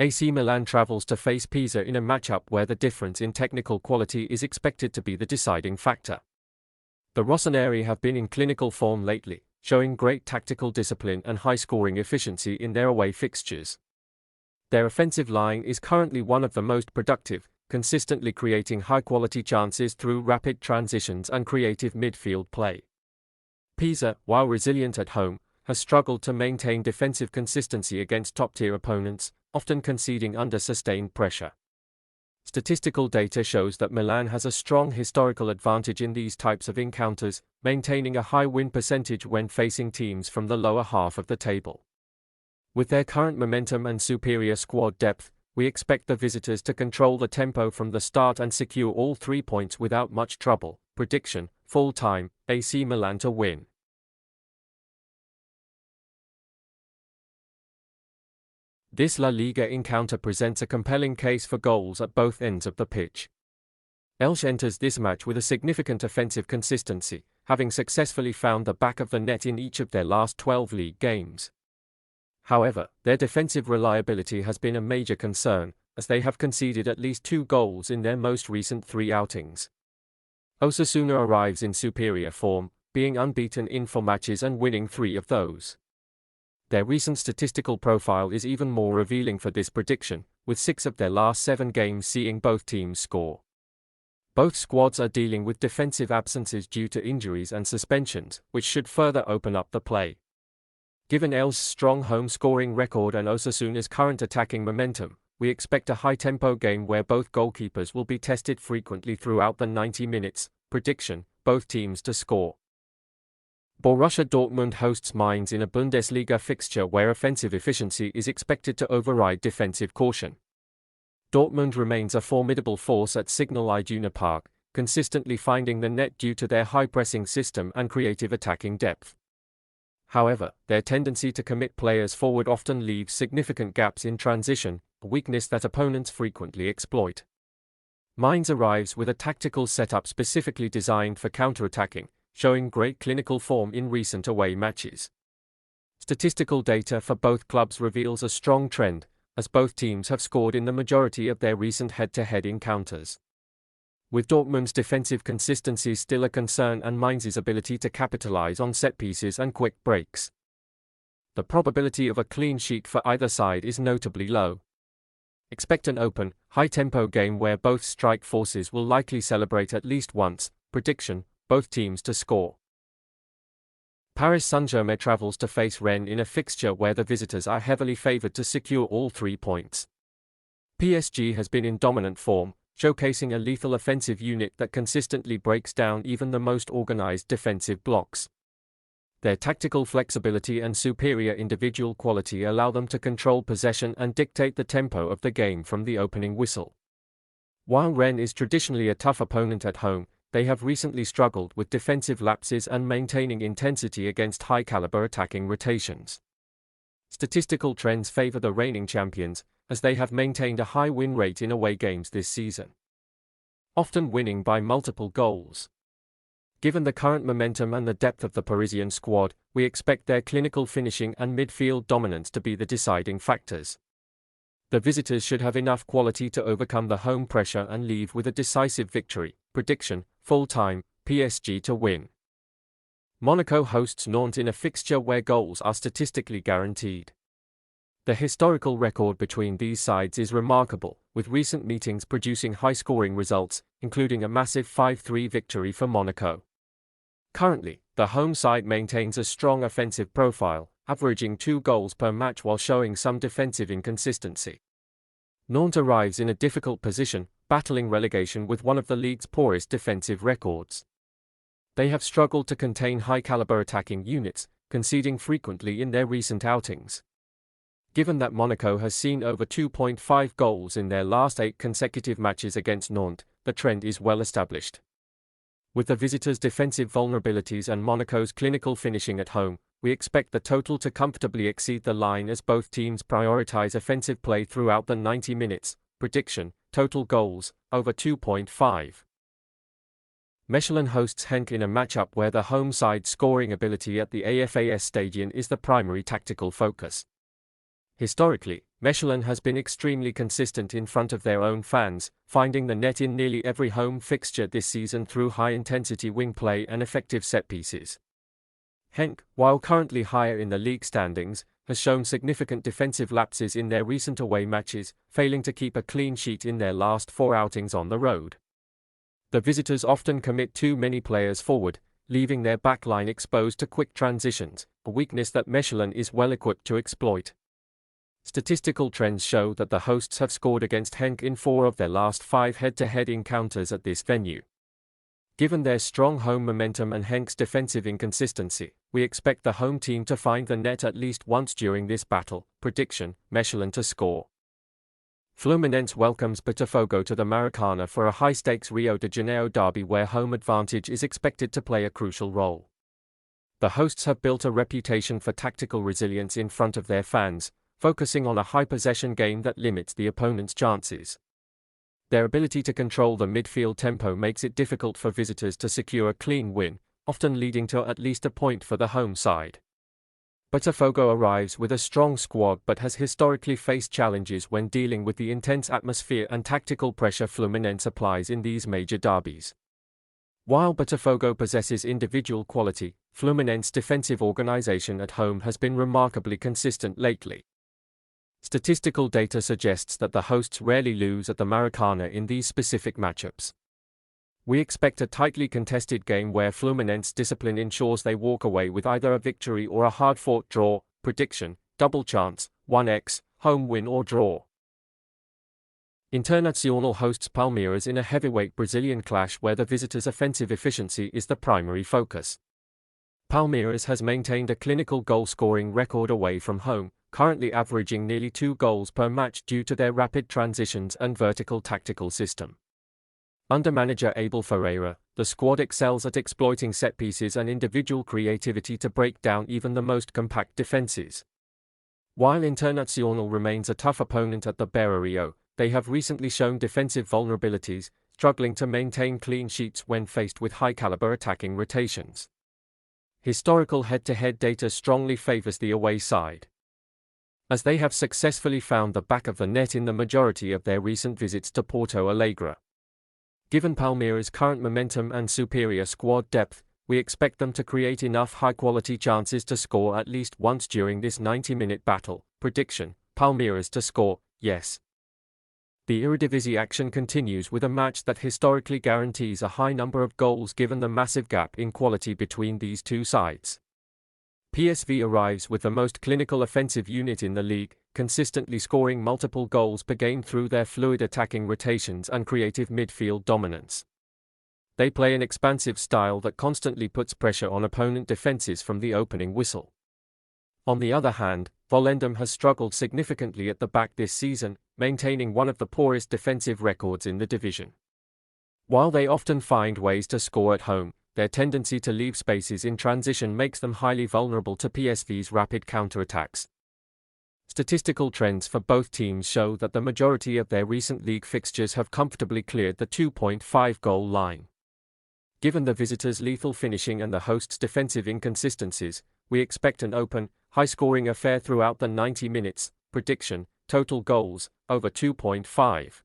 AC Milan travels to face Pisa in a matchup where the difference in technical quality is expected to be the deciding factor. The Rossoneri have been in clinical form lately, showing great tactical discipline and high scoring efficiency in their away fixtures. Their offensive line is currently one of the most productive, consistently creating high-quality chances through rapid transitions and creative midfield play. Pisa, while resilient at home, has struggled to maintain defensive consistency against top-tier opponents, often conceding under sustained pressure. Statistical data shows that Milan has a strong historical advantage in these types of encounters, maintaining a high win percentage when facing teams from the lower half of the table. With their current momentum and superior squad depth, we expect the visitors to control the tempo from the start and secure all 3 points without much trouble. Prediction: full time, AC Milan to win. This La Liga encounter presents a compelling case for goals at both ends of the pitch. Elche enters this match with a significant offensive consistency, having successfully found the back of the net in each of their last 12 league games. However, their defensive reliability has been a major concern, as they have conceded at least 2 goals in their most recent 3 outings. Osasuna arrives in superior form, being unbeaten in 4 matches and winning 3 of those. Their recent statistical profile is even more revealing for this prediction, with 6 of their last 7 games seeing both teams score. Both squads are dealing with defensive absences due to injuries and suspensions, which should further open up the play. Given Elche's strong home scoring record and Osasuna's current attacking momentum, we expect a high-tempo game where both goalkeepers will be tested frequently throughout the 90 minutes. Prediction: both teams to score. Borussia Dortmund hosts Mainz in a Bundesliga fixture where offensive efficiency is expected to override defensive caution. Dortmund remains a formidable force at Signal Iduna Park, consistently finding the net due to their high-pressing system and creative attacking depth. However, their tendency to commit players forward often leaves significant gaps in transition, a weakness that opponents frequently exploit. Mainz arrives with a tactical setup specifically designed for counter-attacking, showing great clinical form in recent away matches. Statistical data for both clubs reveals a strong trend, as both teams have scored in the majority of their recent head-to-head encounters. With Dortmund's defensive consistency still a concern and Mainz's ability to capitalize on set pieces and quick breaks, the probability of a clean sheet for either side is notably low. Expect an open, high-tempo game where both strike forces will likely celebrate at least once. Prediction: both teams to score. Paris Saint-Germain travels to face Rennes in a fixture where the visitors are heavily favored to secure all 3 points. PSG has been in dominant form, showcasing a lethal offensive unit that consistently breaks down even the most organized defensive blocks. Their tactical flexibility and superior individual quality allow them to control possession and dictate the tempo of the game from the opening whistle. While Rennes is traditionally a tough opponent at home, they have recently struggled with defensive lapses and maintaining intensity against high-caliber attacking rotations. Statistical trends favor the reigning champions, as they have maintained a high win rate in away games this season, often winning by multiple goals. Given the current momentum and the depth of the Parisian squad, we expect their clinical finishing and midfield dominance to be the deciding factors. The visitors should have enough quality to overcome the home pressure and leave with a decisive victory. Prediction: full time, PSG to win. Monaco hosts Nantes in a fixture where goals are statistically guaranteed. The historical record between these sides is remarkable, with recent meetings producing high-scoring results, including a massive 5-3 victory for Monaco. Currently, the home side maintains a strong offensive profile, averaging 2 goals per match while showing some defensive inconsistency. Nantes arrives in a difficult position, battling relegation with one of the league's poorest defensive records. They have struggled to contain high-caliber attacking units, conceding frequently in their recent outings. Given that Monaco has seen over 2.5 goals in their last 8 consecutive matches against Nantes, the trend is well established. With the visitors' defensive vulnerabilities and Monaco's clinical finishing at home, we expect the total to comfortably exceed the line as both teams prioritize offensive play throughout the 90 minutes. Prediction: total goals, over 2.5. Mechelen hosts Genk in a matchup where the home side's scoring ability at the AFAS Stadion is the primary tactical focus. Historically, Mechelen has been extremely consistent in front of their own fans, finding the net in nearly every home fixture this season through high-intensity wing play and effective set-pieces. Genk, while currently higher in the league standings, has shown significant defensive lapses in their recent away matches, failing to keep a clean sheet in their last 4 outings on the road. The visitors often commit too many players forward, leaving their backline exposed to quick transitions, a weakness that Mechelen is well equipped to exploit. Statistical trends show that the hosts have scored against Genk in 4 of their last 5 head-to-head encounters at this venue. Given their strong home momentum and Genk's defensive inconsistency, we expect the home team to find the net at least once during this battle. Prediction: Mechelen to score. Fluminense welcomes Botafogo to the Maracanã for a high-stakes Rio de Janeiro derby where home advantage is expected to play a crucial role. The hosts have built a reputation for tactical resilience in front of their fans, focusing on a high-possession game that limits the opponent's chances. Their ability to control the midfield tempo makes it difficult for visitors to secure a clean win, often leading to at least a point for the home side. Botafogo arrives with a strong squad but has historically faced challenges when dealing with the intense atmosphere and tactical pressure Fluminense applies in these major derbies. While Botafogo possesses individual quality, Fluminense's defensive organization at home has been remarkably consistent lately. Statistical data suggests that the hosts rarely lose at the Maracanã in these specific matchups. We expect a tightly contested game where Fluminense discipline ensures they walk away with either a victory or a hard-fought draw. Prediction: double chance, 1x, home win or draw. Internacional hosts Palmeiras in a heavyweight Brazilian clash where the visitors' offensive efficiency is the primary focus. Palmeiras has maintained a clinical goal-scoring record away from home, currently averaging nearly 2 goals per match due to their rapid transitions and vertical tactical system. Under manager Abel Ferreira, the squad excels at exploiting set-pieces and individual creativity to break down even the most compact defenses. While Internacional remains a tough opponent at the Beira-Rio, they have recently shown defensive vulnerabilities, struggling to maintain clean sheets when faced with high-caliber attacking rotations. Historical head-to-head data strongly favors the away side, as they have successfully found the back of the net in the majority of their recent visits to Porto Alegre. Given Palmeiras' current momentum and superior squad depth, we expect them to create enough high-quality chances to score at least once during this 90-minute battle. Prediction: Palmeiras to score, yes. The Eredivisie action continues with a match that historically guarantees a high number of goals given the massive gap in quality between these two sides. PSV arrives with the most clinical offensive unit in the league, consistently scoring multiple goals per game through their fluid attacking rotations and creative midfield dominance. They play an expansive style that constantly puts pressure on opponent defenses from the opening whistle. On the other hand, Volendam has struggled significantly at the back this season, maintaining one of the poorest defensive records in the division. While they often find ways to score at home, their tendency to leave spaces in transition makes them highly vulnerable to PSV's rapid counterattacks. Statistical trends for both teams show that the majority of their recent league fixtures have comfortably cleared the 2.5 goal line. Given the visitors' lethal finishing and the hosts' defensive inconsistencies, we expect an open, high-scoring affair throughout the 90 minutes. Prediction: total goals, over 2.5.